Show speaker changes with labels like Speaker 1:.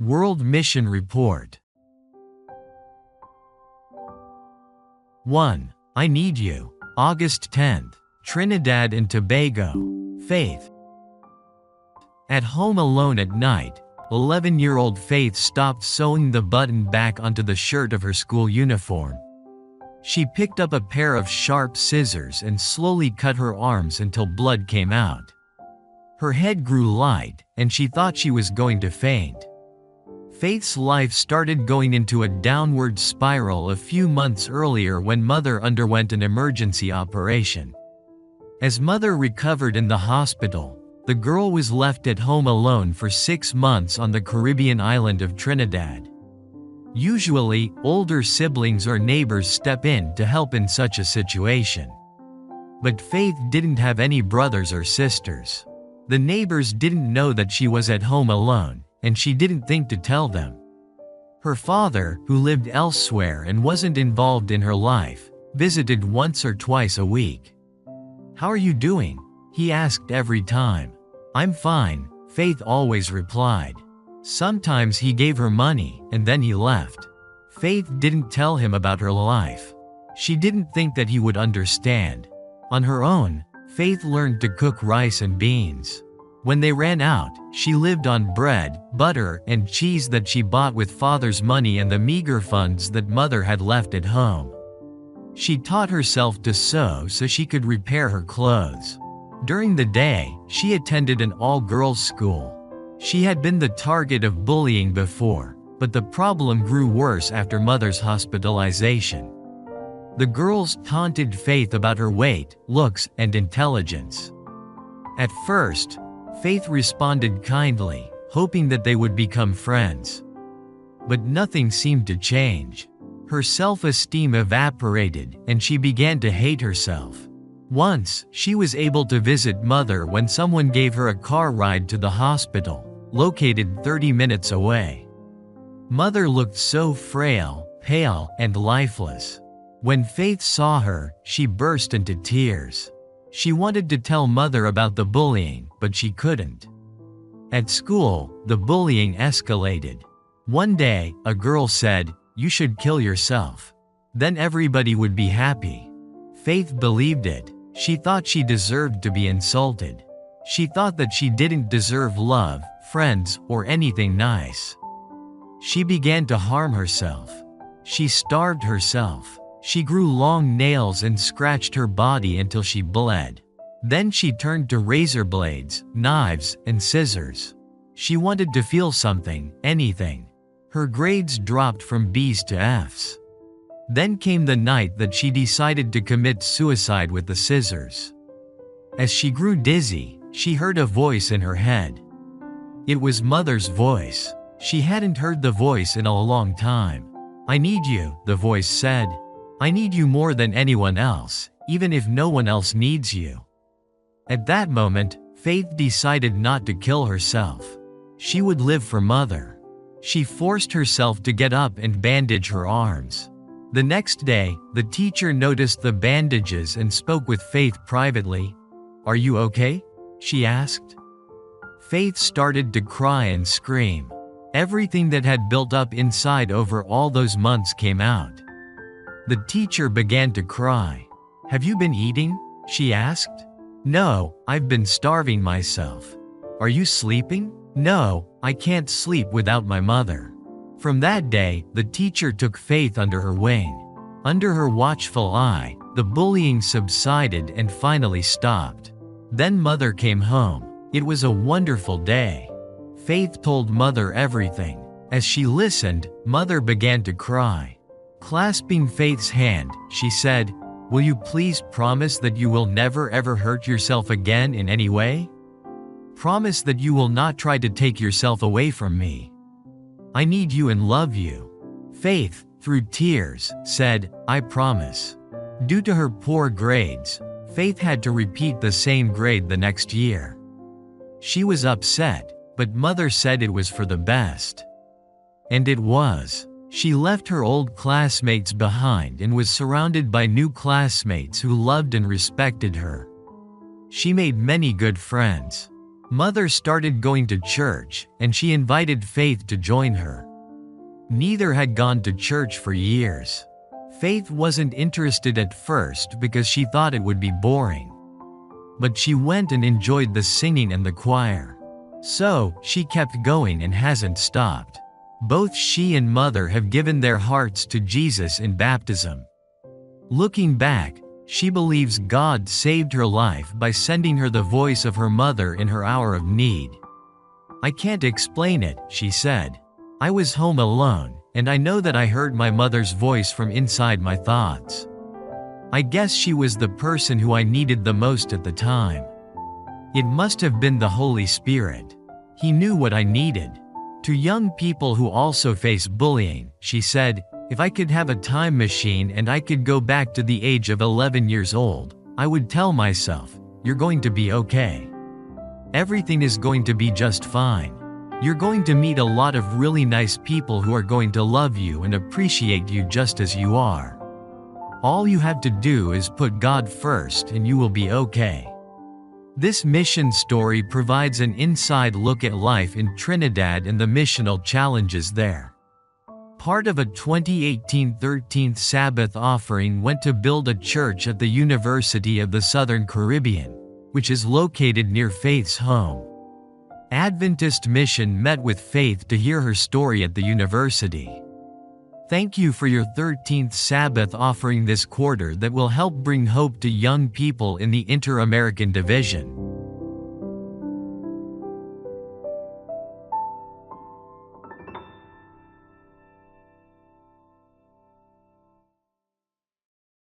Speaker 1: World Mission Report. 1. I Need You. August 10th. Trinidad and Tobago. Faith. At home alone at night, 11-year-old Faith stopped sewing the button back onto the shirt of her school uniform. She picked up a pair of sharp scissors and slowly cut her arms until blood came out. Her head grew light, and she thought she was going to faint. Faith's life started going into a downward spiral a few months earlier when Mother underwent an emergency operation. As Mother recovered in the hospital, the girl was left at home alone for 6 months on the Caribbean island of Trinidad. Usually, older siblings or neighbors step in to help in such a situation. But Faith didn't have any brothers or sisters. The neighbors didn't know that she was at home alone, and she didn't think to tell them. Her father, who lived elsewhere and wasn't involved in her life, visited once or twice a week. "How are you doing?" he asked every time. "I'm fine," Faith always replied. Sometimes he gave her money, and then he left. Faith didn't tell him about her life. She didn't think that he would understand. On her own, Faith learned to cook rice and beans. When they ran out, she lived on bread, butter, and cheese that she bought with father's money and the meager funds that mother had left at home. She taught herself to sew so she could repair her clothes. During the day, she attended an all-girls school. She had been the target of bullying before, but the problem grew worse after mother's hospitalization. The girls taunted Faith about her weight, looks, and intelligence. At first, Faith responded kindly, hoping that they would become friends. But nothing seemed to change. Her self-esteem evaporated, and she began to hate herself. Once, she was able to visit Mother when someone gave her a car ride to the hospital, located 30 minutes away. Mother looked so frail, pale, and lifeless. When Faith saw her, she burst into tears. She wanted to tell Mother about the bullying, but she couldn't. At school, the bullying escalated. One day, a girl said, "You should kill yourself. Then everybody would be happy." Faith believed it. She thought she deserved to be insulted. She thought that she didn't deserve love, friends, or anything nice. She began to harm herself. She starved herself. She grew long nails and scratched her body until she bled. Then she turned to razor blades, knives, and scissors. She wanted to feel something, anything. Her grades dropped from B's to F's. Then came the night that she decided to commit suicide with the scissors. As she grew dizzy, she heard a voice in her head. It was Mother's voice. She hadn't heard the voice in a long time. "I need you," the voice said. "I need you more than anyone else, even if no one else needs you." At that moment, Faith decided not to kill herself. She would live for Mother. She forced herself to get up and bandage her arms. The next day, the teacher noticed the bandages and spoke with Faith privately. "Are you okay?" she asked. Faith started to cry and scream. Everything that had built up inside over all those months came out. The teacher began to cry. "Have you been eating?" she asked. "No, I've been starving myself." "Are you sleeping?" "No, I can't sleep without my mother." From that day, the teacher took Faith under her wing. Under her watchful eye, the bullying subsided and finally stopped. Then Mother came home. It was a wonderful day. Faith told Mother everything. As she listened, Mother began to cry. Clasping Faith's hand, she said, "Will you please promise that you will never ever hurt yourself again in any way? Promise that you will not try to take yourself away from me. I need you and love you." Faith, through tears, said, "I promise." Due to her poor grades, Faith had to repeat the same grade the next year. She was upset, but Mother said it was for the best. And it was. She left her old classmates behind and was surrounded by new classmates who loved and respected her. She made many good friends. Mother started going to church, and she invited Faith to join her. Neither had gone to church for years. Faith wasn't interested at first because she thought it would be boring. But she went and enjoyed the singing and the choir. So, she kept going and hasn't stopped. Both she and Mother have given their hearts to Jesus in baptism. Looking back, she believes God saved her life by sending her the voice of her mother in her hour of need. "I can't explain it," she said. "I was home alone, and I know that I heard my mother's voice from inside my thoughts. I guess she was the person who I needed the most at the time. It must have been the Holy Spirit. He knew what I needed." To young people who also face bullying, she said, "If I could have a time machine and I could go back to the age of 11 years old, I would tell myself, you're going to be okay. Everything is going to be just fine. You're going to meet a lot of really nice people who are going to love you and appreciate you just as you are. All you have to do is put God first and you will be okay." This mission story provides an inside look at life in Trinidad and the missional challenges there. Part of a 2018 13th Sabbath offering went to build a church at the University of the Southern Caribbean, which is located near Faith's home. Adventist Mission met with Faith to hear her story at the university. "Thank you for your 13th Sabbath offering this quarter that will help bring hope to young people in the Inter-American Division.